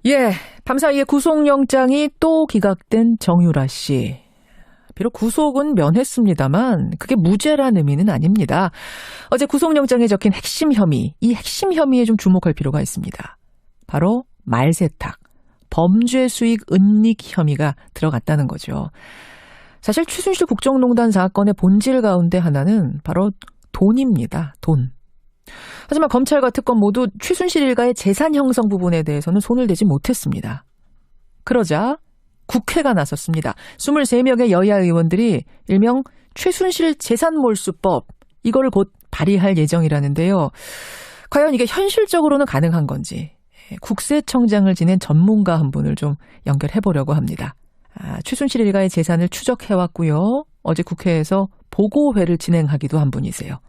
예, 밤사이에 구속영장이 또 기각된 정유라 씨. 비록 구속은 면했습니다만 그게 무죄란 의미는 아닙니다. 어제 구속영장에 적힌 핵심 혐의, 이 핵심 혐의에 좀 주목할 필요가 있습니다. 바로 말세탁, 범죄 수익 은닉 혐의가 들어갔다는 거죠. 사실 최순실 국정농단 사건의 본질 가운데 하나는 바로 돈입니다. 돈. 하지만 검찰과 특검 모두 최순실 일가의 재산 형성 부분에 대해서는 손을 대지 못했습니다. 그러자 국회가 나섰습니다. 23명의 여야 의원들이 일명 최순실 재산몰수법, 이거를 곧 발의할 예정이라는데요. 과연 이게 현실적으로는 가능한 건지 국세청장을 지낸 전문가 한 분을 좀 연결해보려고 합니다. 최순실 일가의 재산을 추적해왔고요. 어제 국회에서 보고회를 진행하기도 한 분이세요.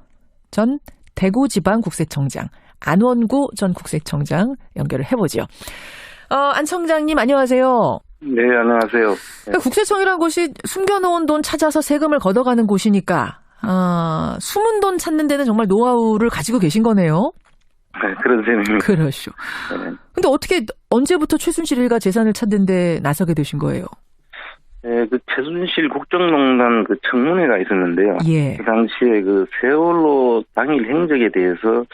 전 대구지방국세청장 안원구 전 국세청장 연결을 해보죠. 안 청장님 안녕하세요. 네, 안녕하세요. 네. 국세청이라는 곳이 숨겨놓은 돈 찾아서 세금을 걷어가는 곳이니까 숨은 돈 찾는 데는 정말 노하우를 가지고 계신 거네요. 네, 그런 셈입니다. 그렇죠. 네. 근데 어떻게 언제부터 최순실 일가 재산을 찾는 데 나서게 되신 거예요? 네, 그 최순실 국정농단 그 청문회가 있었는데요. 예. 그 당시에 그 세월호 당일 행적에 대해서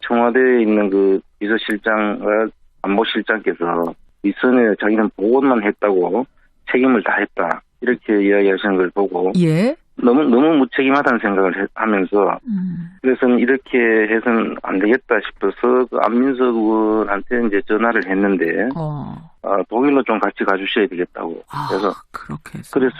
청와대에 있는 그 비서실장과 안보실장께서 윗선에 자기는 보고만 했다고 책임을 다했다 이렇게 이야기하시는 걸 보고 예. 너무 무책임하다는 생각을 하면서 그래서는 이렇게 해서는 안 되겠다 싶어서 그 안민석 의원한테 이제 전화를 했는데 독일로 좀 같이 가주셔야 되겠다고 그래서 그래서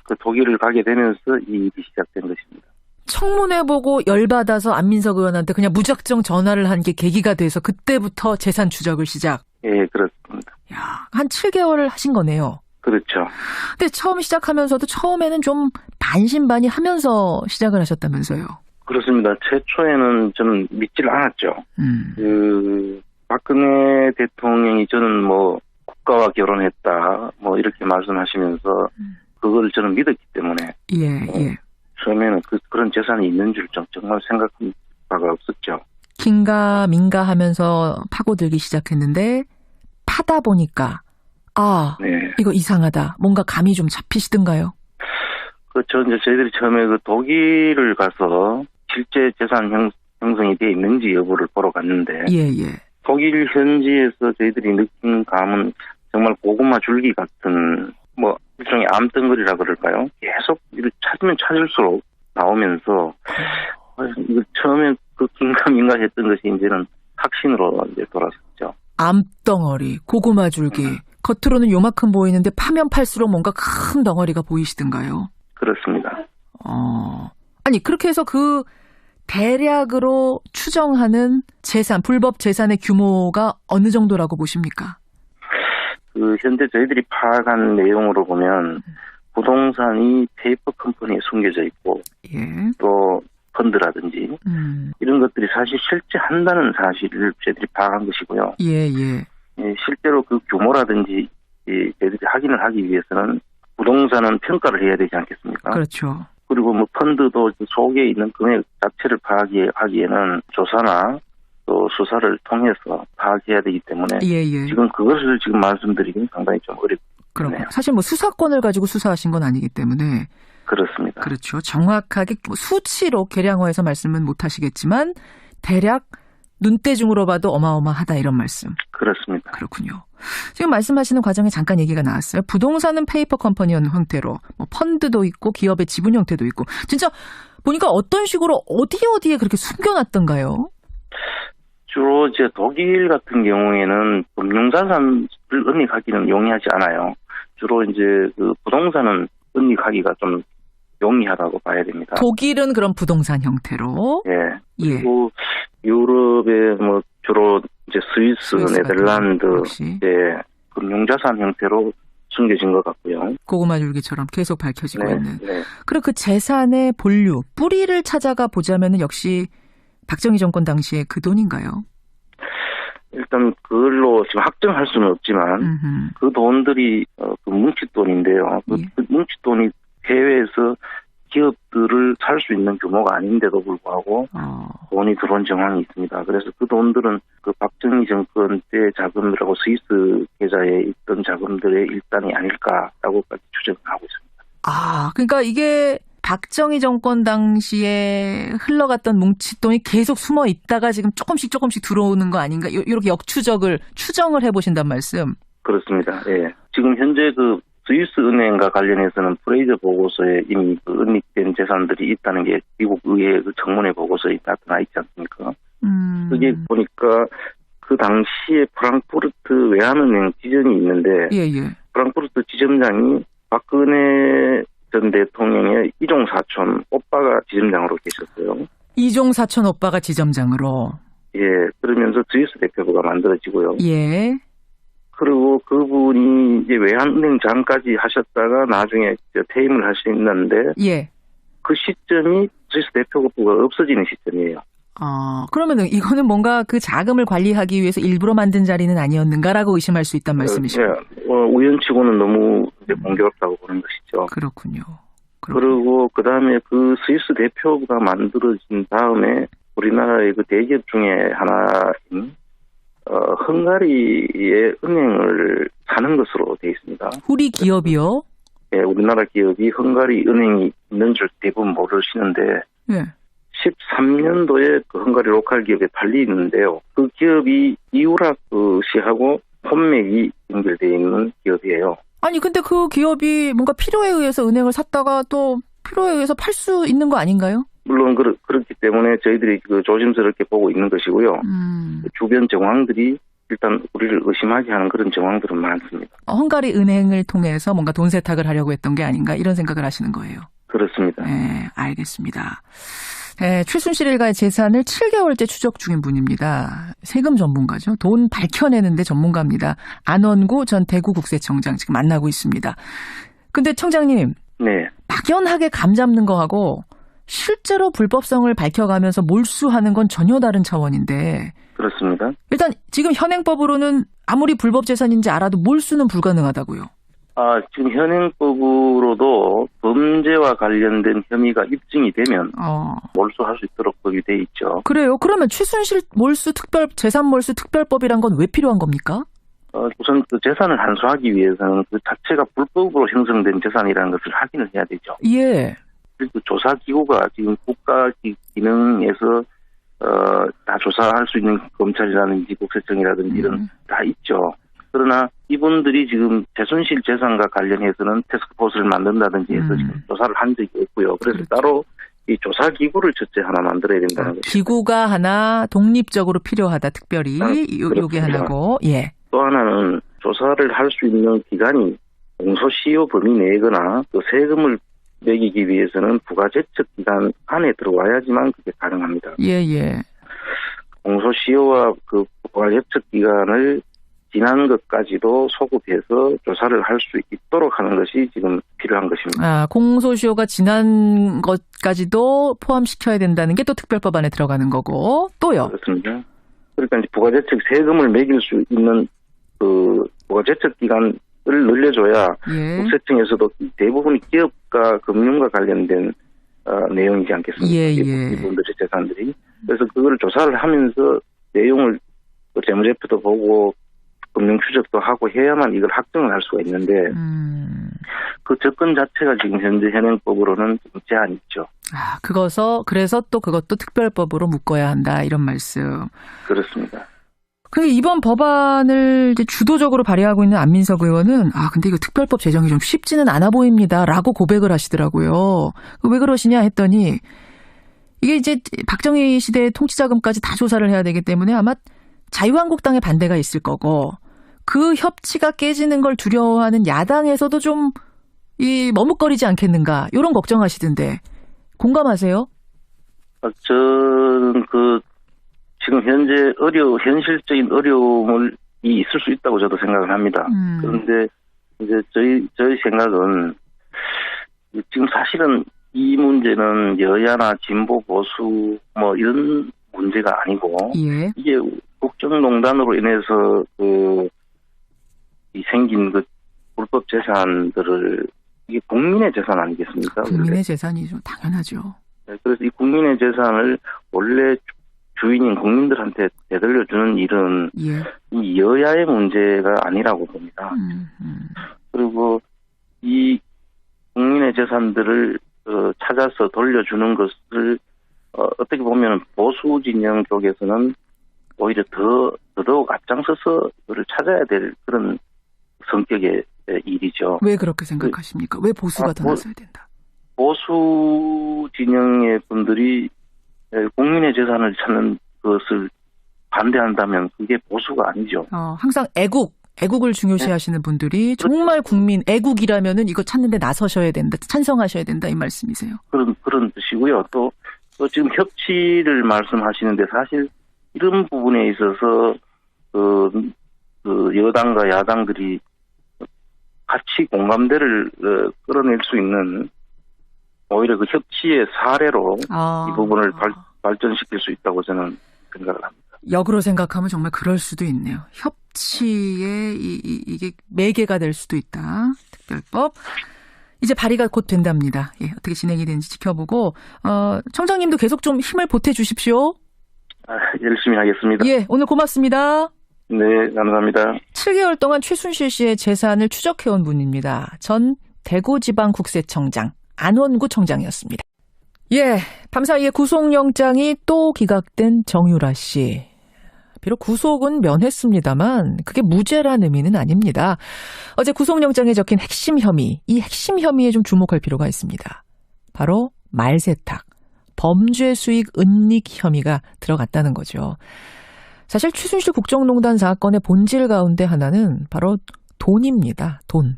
그 독일을 가게 되면서 이 일이 시작된 것입니다. 청문회 보고 열받아서 안민석 의원한테 그냥 무작정 전화를 한 게 계기가 돼서 그때부터 재산 추적을 시작. 예, 그렇습니다. 야, 한 7개월을 하신 거네요. 그렇죠. 근데 처음 시작하면서도 처음에는 좀 반신반의하면서 시작을 하셨다면서요? 그렇습니다. 최초에는 저는 믿지를 않았죠. 그 박근혜 대통령이 저는 뭐 국가와 결혼했다 뭐 이렇게 말씀하시면서 그걸 저는 믿었기 때문에 예. 처음에는 그런 재산이 있는 줄 정말 생각한 바가 없었죠. 긴가민가 하면서 파고들기 시작했는데 파다 보니까 네. 이거 이상하다. 뭔가 감이 좀 잡히시던가요? 그렇죠. 이제 저희들이 처음에 그 독일을 가서 실제 재산 형성이 되어 있는지 여부를 보러 갔는데 예. 독일 현지에서 저희들이 느낀 감은 정말 고구마 줄기 같은 뭐 일종의 암덩어리라 그럴까요? 계속 이렇게 찾으면 찾을수록 나오면서 이거 처음에 그 긴가민가 했던 것이 이제는 확신으로 이제 돌아섰죠. 암덩어리, 고구마 줄기. 겉으로는 요만큼 보이는데 파면 팔수록 뭔가 큰 덩어리가 보이시던가요? 그렇습니다. 아니 그렇게 해서 그 대략으로 추정하는 재산, 불법 재산의 규모가 어느 정도라고 보십니까? 그 현재 저희들이 파악한 내용으로 보면 부동산이 페이퍼 컴퍼니에 숨겨져 있고 또 펀드라든지 이런 것들이 사실 실제 한다는 사실을 저희들이 파악한 것이고요. 예. 실제로 그 규모라든지 저희들이 확인을 하기 위해서는 부동산은 평가를 해야 되지 않겠습니까? 그렇죠. 그리고 뭐 펀드도 속에 있는 금액 자체를 파악하기에는 조사나 또 수사를 통해서 파악해야 되기 때문에 지금 그것을 지금 말씀드리기는 상당히 좀 어렵네요. 사실 뭐 수사권을 가지고 수사하신 건 아니기 때문에 그렇습니다. 그렇죠. 정확하게 수치로 계량화해서 말씀은 못 하시겠지만 대략 눈대중으로 봐도 어마어마하다 이런 말씀. 그렇습니다. 그렇군요. 지금 말씀하시는 과정에 잠깐 얘기가 나왔어요. 부동산은 페이퍼 컴퍼니 형태로 뭐 펀드도 있고 기업의 지분 형태도 있고 진짜 보니까 어떤 식으로 어디에 그렇게 숨겨놨던가요? 주로 이제 독일 같은 경우에는 금융자산을 은닉하기는 용이하지 않아요. 주로 이제 그 부동산은 은닉하기가 좀 용이하다고 봐야 됩니다. 독일은 그런 부동산 형태로. 그리고 유럽의 뭐 주로 이제 스위스 네덜란드 금융자산 형태로 숨겨진 것 같고요. 고구마 줄기처럼 계속 밝혀지고 있는. 그리고 그 재산의 본류, 뿌리를 찾아가 보자면은 역시 박정희 정권 당시에 그 돈인가요? 일단 그걸로 지금 확정할 수는 없지만 그 돈들이 그 뭉칫돈인데요. 그 뭉칫돈이 해외에서 기업들을 살 수 있는 규모가 아닌데도 불구하고 돈이 들어온 정황이 있습니다. 그래서 그 돈들은 그 박정희 정권 때 자금이라고 스위스 계좌에 있던 자금들의 일단이 아닐까라고까지 추정을 하고 있습니다. 아, 그러니까 이게 박정희 정권 당시에 흘러갔던 뭉칫돈이 계속 숨어 있다가 지금 조금씩 들어오는 거 아닌가? 이렇게 추정을 해보신단 말씀. 그렇습니다. 예. 지금 현재 그 스위스 은행과 관련해서는 프레이저 보고서에 이미 그 은닉된 재산들이 있다는 게 미국 의회 그 청문회 보고서에 나타나 있지 않습니까? 그게 보니까 그 당시에 프랑크푸르트 외환은행 지점이 있는데 프랑크푸르트 지점장이 박근혜 전 대통령의 이종 사촌 오빠가 지점장으로 계셨어요. 이종 사촌 오빠가 지점장으로. 예, 그러면서 스위스 대표부가 만들어지고요. 예. 그리고 그분이 이제 외환은행장까지 하셨다가 나중에 퇴임을 하셨는데, 예. 그 시점이 스위스 대표부가 없어지는 시점이에요. 그러면은 이거는 뭔가 그 자금을 관리하기 위해서 일부러 만든 자리는 아니었는가라고 의심할 수 있단 말씀이시죠? 네, 우연치고는 너무 이제 공교롭다고 보는 것이죠. 그렇군요. 그리고 그 다음에 그 스위스 대표부가 만들어진 다음에 우리나라의 그 대기업 중에 하나인 헝가리의 은행을 사는 것으로 되어 있습니다. 우리 기업이요? 네, 우리나라 기업이 헝가리 은행이 있는 줄 대부분 모르시는데, 네. 13년도에 그 헝가리 로컬 기업에 팔리는데요. 그 기업이 이우라크시하고 폰맥이 연결되어 있는 기업이에요. 아니, 근데 그 기업이 뭔가 필요에 의해서 은행을 샀다가 또 필요에 의해서 팔 수 있는 거 아닌가요? 물론 그렇기 때문에 저희들이 그 조심스럽게 보고 있는 것이고요. 주변 정황들이 일단 우리를 의심하게 하는 그런 정황들은 많습니다. 헝가리 은행을 통해서 뭔가 돈 세탁을 하려고 했던 게 아닌가 이런 생각을 하시는 거예요. 그렇습니다. 네, 알겠습니다. 네, 최순실 일가의 재산을 7개월째 추적 중인 분입니다. 세금 전문가죠. 돈 밝혀내는데 전문가입니다. 안원구 전 대구국세청장 지금 만나고 있습니다. 근데 청장님, 네. 막연하게 감 잡는 거하고 실제로 불법성을 밝혀가면서 몰수하는 건 전혀 다른 차원인데. 그렇습니다. 일단 지금 현행법으로는 아무리 불법 재산인지 알아도 몰수는 불가능하다고요. 지금 현행법으로도 범죄와 관련된 혐의가 입증이 되면 몰수할 수 있도록 법이 돼 있죠. 그래요? 그러면 최순실 재산 몰수 특별법이란 건 왜 필요한 겁니까? 우선 그 재산을 한수하기 위해서는 그 자체가 불법으로 형성된 재산이라는 것을 확인을 해야 되죠. 예. 그리고 조사기구가 지금 국가 기능에서 다 조사할 수 있는 검찰이라든지 국세청이라든지 이런 다 있죠. 그러나 이분들이 지금 최순실 재산과 관련해서는 태스크포스를 만든다든지 해서 지금 조사를 한 적이 없고요. 그래서 따로 이 조사기구를 첫째 하나 만들어야 된다는 거죠. 기구가 하나 독립적으로 필요하다, 특별히. 요게 하나고. 예. 또 하나는 조사를 할 수 있는 기관이 공소시효 범위 내거나 또 세금을 매기기 위해서는 부가제척 기간 안에 들어와야지만 그게 가능합니다. 예. 공소시효와 그 부가제척 기간을 지난 것까지도 소급해서 조사를 할 수 있도록 하는 것이 지금 필요한 것입니다. 공소시효가 지난 것까지도 포함시켜야 된다는 게 또 특별법 안에 들어가는 거고, 또요? 그렇습니다. 그러니까 이제 부가제척 세금을 매길 수 있는 그 부가제척 기간을 늘려줘야 국세청에서도 대부분이 기업과 금융과 관련된 내용이지 않겠습니까? 이분들의 재산들이. 그래서 그걸 조사를 하면서 내용을 재무제표도 보고 금융추적도 하고 해야만 이걸 확정을 할 수가 있는데 그 접근 자체가 지금 현재 현행법으로는 좀 제한이 있죠. 그래서 또 그것도 특별법으로 묶어야 한다 이런 말씀. 그렇습니다. 근데 이번 법안을 이제 주도적으로 발의하고 있는 안민석 의원은 근데 이거 특별법 제정이 좀 쉽지는 않아 보입니다라고 고백을 하시더라고요. 왜 그러시냐 했더니 이게 이제 박정희 시대의 통치자금까지 다 조사를 해야 되기 때문에 아마 자유한국당의 반대가 있을 거고 그 협치가 깨지는 걸 두려워하는 야당에서도 좀 머뭇거리지 않겠는가 이런 걱정하시던데 공감하세요? 저는 지금 현재 현실적인 어려움이 있을 수 있다고 저도 생각을 합니다. 그런데 이제 저희 생각은 지금 사실은 이 문제는 여야나 진보 보수 이런 문제가 아니고 이게 국정농단으로 인해서 이 생긴 그 불법 재산들을 이게 국민의 재산 아니겠습니까? 국민의 원래. 재산이죠. 당연하죠. 네, 그래서 이 국민의 재산을 원래 주인인 국민들한테 되돌려주는 일은 예. 이 여야의 문제가 아니라고 봅니다. 그리고 이 국민의 재산들을 찾아서 돌려주는 것을 어떻게 보면 보수 진영 쪽에서는 오히려 더더욱 앞장서서 그를 찾아야 될 그런 성격의 일이죠. 왜 그렇게 생각하십니까? 왜 보수가 더 나서야 된다? 보수 진영의 분들이 국민의 재산을 찾는 것을 반대한다면 그게 보수가 아니죠. 항상 애국을 중요시하시는 분들이 정말 국민 애국이라면은 이거 찾는데 나서셔야 된다, 찬성하셔야 된다 이 말씀이세요. 그런 뜻이고요. 또 지금 협치를 말씀하시는데 사실 이런 부분에 있어서 그 여당과 야당들이 같이 공감대를 끌어낼 수 있는 오히려 그 협치의 사례로 이 부분을 발전시킬 수 있다고 저는 생각을 합니다. 역으로 생각하면 정말 그럴 수도 있네요. 협치의 이게 매개가 될 수도 있다. 특별법. 이제 발의가 곧 된답니다. 예, 어떻게 진행이 되는지 지켜보고 청장님도 계속 좀 힘을 보태주십시오. 열심히 하겠습니다. 예, 오늘 고맙습니다. 네, 감사합니다. 7개월 동안 최순실 씨의 재산을 추적해온 분입니다. 전 대구지방국세청장 안원구 청장이었습니다. 예, 밤사이에 구속영장이 또 기각된 정유라 씨. 비록 구속은 면했습니다만 그게 무죄란 의미는 아닙니다. 어제 구속영장에 적힌 핵심 혐의, 이 핵심 혐의에 좀 주목할 필요가 있습니다. 바로 말세탁, 범죄 수익 은닉 혐의가 들어갔다는 거죠. 사실 최순실 국정농단 사건의 본질 가운데 하나는 바로 돈입니다. 돈.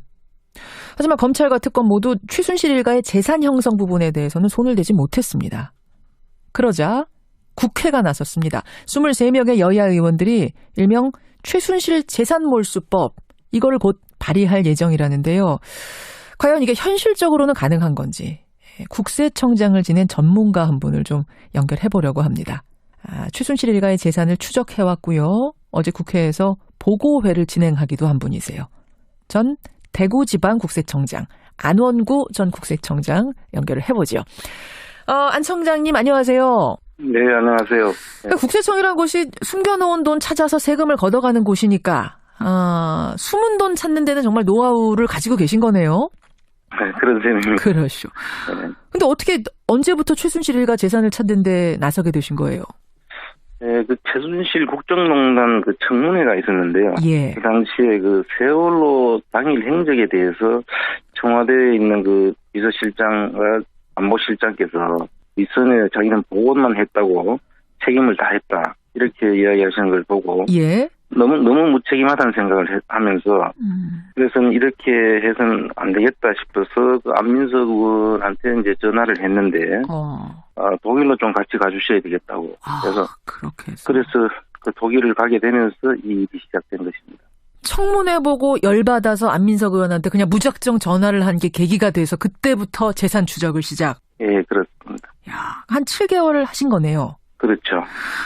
하지만 검찰과 특검 모두 최순실 일가의 재산 형성 부분에 대해서는 손을 대지 못했습니다. 그러자 국회가 나섰습니다. 23명의 여야 의원들이 일명 최순실 재산몰수법, 이거를 곧 발의할 예정이라는데요. 과연 이게 현실적으로는 가능한 건지 국세청장을 지낸 전문가 한 분을 좀 연결해 보려고 합니다. 최순실 일가의 재산을 추적해왔고요. 어제 국회에서 보고회를 진행하기도 한 분이세요. 전 대구지방국세청장 안원구 전 국세청장 연결을 해보죠. 안 청장님 안녕하세요. 네, 안녕하세요. 네. 국세청이라는 곳이 숨겨놓은 돈 찾아서 세금을 걷어가는 곳이니까 숨은 돈 찾는 데는 정말 노하우를 가지고 계신 거네요. 네, 그런 셈입니다. 그렇죠. 근데 어떻게 언제부터 최순실 일가 재산을 찾는 데 나서게 되신 거예요? 네, 그 최순실 국정농단 그 청문회가 있었는데요. 예. 그 당시에 그 세월호 당일 행적에 대해서 청와대에 있는 그 비서실장과 안보실장께서 윗선에 자기는 보고만 했다고 책임을 다했다 이렇게 이야기하시는 걸 보고 예. 너무 무책임하다는 생각을 하면서 그래서 이렇게 해서는 안 되겠다 싶어서 그 안민석 의원한테 이제 전화를 했는데 독일로 좀 같이 가주셔야 되겠다고 그래서 그 독일을 가게 되면서 이 일이 시작된 것입니다. 청문회 보고 열받아서 안민석 의원한테 그냥 무작정 전화를 한 게 계기가 돼서 그때부터 재산 추적을 시작. 예, 그렇습니다. 야, 한 7개월을 하신 거네요. 그렇죠.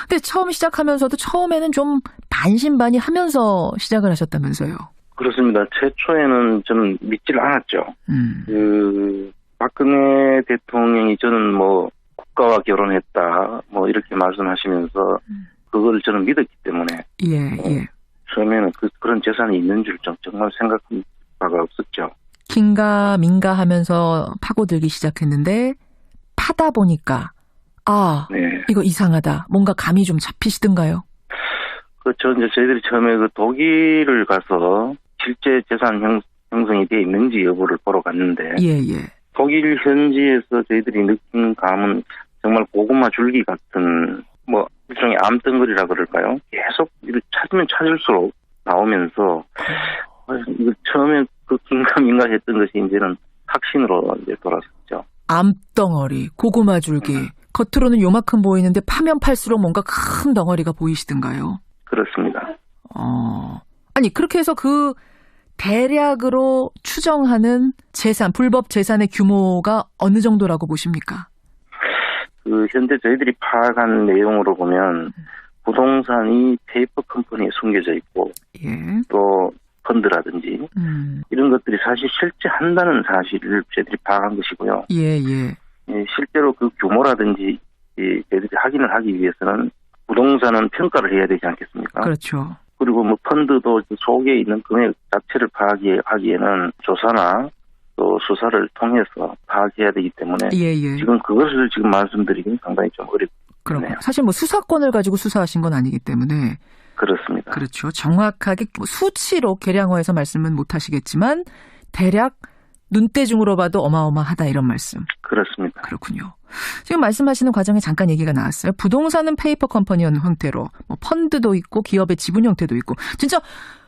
근데 처음 시작하면서도 처음에는 좀 반신반의하면서 시작을 하셨다면서요? 그렇습니다. 최초에는 좀 믿지를 않았죠. 그 박근혜 대통령이 저는 뭐 국가와 결혼했다 뭐 이렇게 말씀하시면서 그걸 저는 믿었기 때문에 예. 처음에는 그런 재산이 있는 줄 정말 생각한 바가 없었죠. 긴가민가 하면서 파고들기 시작했는데 파다 보니까 네. 이거 이상하다. 뭔가 감이 좀 잡히시던가요? 그렇죠. 이제 저희들이 처음에 그 독일을 가서 실제 재산 형성이 돼 있는지 여부를 보러 갔는데 예. 독일 현지에서 저희들이 느낀 감은 정말 고구마 줄기 같은 뭐 일종의 암덩어리라 그럴까요? 계속 찾으면 찾을수록 나오면서 이거 처음에 그 긴가민가 했던 것이 이제는 확신으로 이제 돌아섰죠. 암덩어리, 고구마 줄기. 겉으로는 요만큼 보이는데 파면 팔수록 뭔가 큰 덩어리가 보이시던가요? 그렇습니다. 아니 그렇게 해서 그 대략으로 추정하는 재산, 불법 재산의 규모가 어느 정도라고 보십니까? 그 현재 저희들이 파악한 내용으로 보면 부동산이 페이퍼 컴퍼니에 숨겨져 있고 또 펀드라든지 이런 것들이 사실 실제 한다는 사실을 저희들이 파악한 것이고요. 예, 예. 실제로 그 규모라든지 저희들이 확인을 하기 위해서는 부동산은 평가를 해야 되지 않겠습니까? 그렇죠. 그리고 뭐 펀드도 속에 있는 금액 자체를 파악하기에는 조사나 또 수사를 통해서 파악해야 되기 때문에 예, 예. 지금 그것을 지금 말씀드리기는 상당히 좀 어렵네요. 사실 뭐 수사권을 가지고 수사하신 건 아니기 때문에 그렇습니다. 그렇죠. 정확하게 수치로 계량화해서 말씀은 못 하시겠지만 대략 눈대중으로 봐도 어마어마하다 이런 말씀. 그렇습니다. 그렇군요. 지금 말씀하시는 과정에 잠깐 얘기가 나왔어요. 부동산은 페이퍼 컴퍼니형 형태로 뭐 펀드도 있고 기업의 지분 형태도 있고 진짜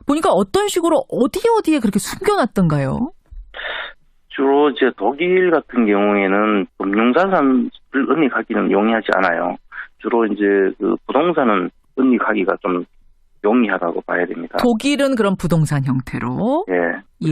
보니까 어떤 식으로 어디에 그렇게 숨겨놨던가요? 주로 이제 독일 같은 경우에는 금융자산을 은닉하기는 용이하지 않아요. 주로 이제 그 부동산은 은닉하기가 좀 용이하다고 봐야 됩니다. 독일은 그런 부동산 형태로. 예.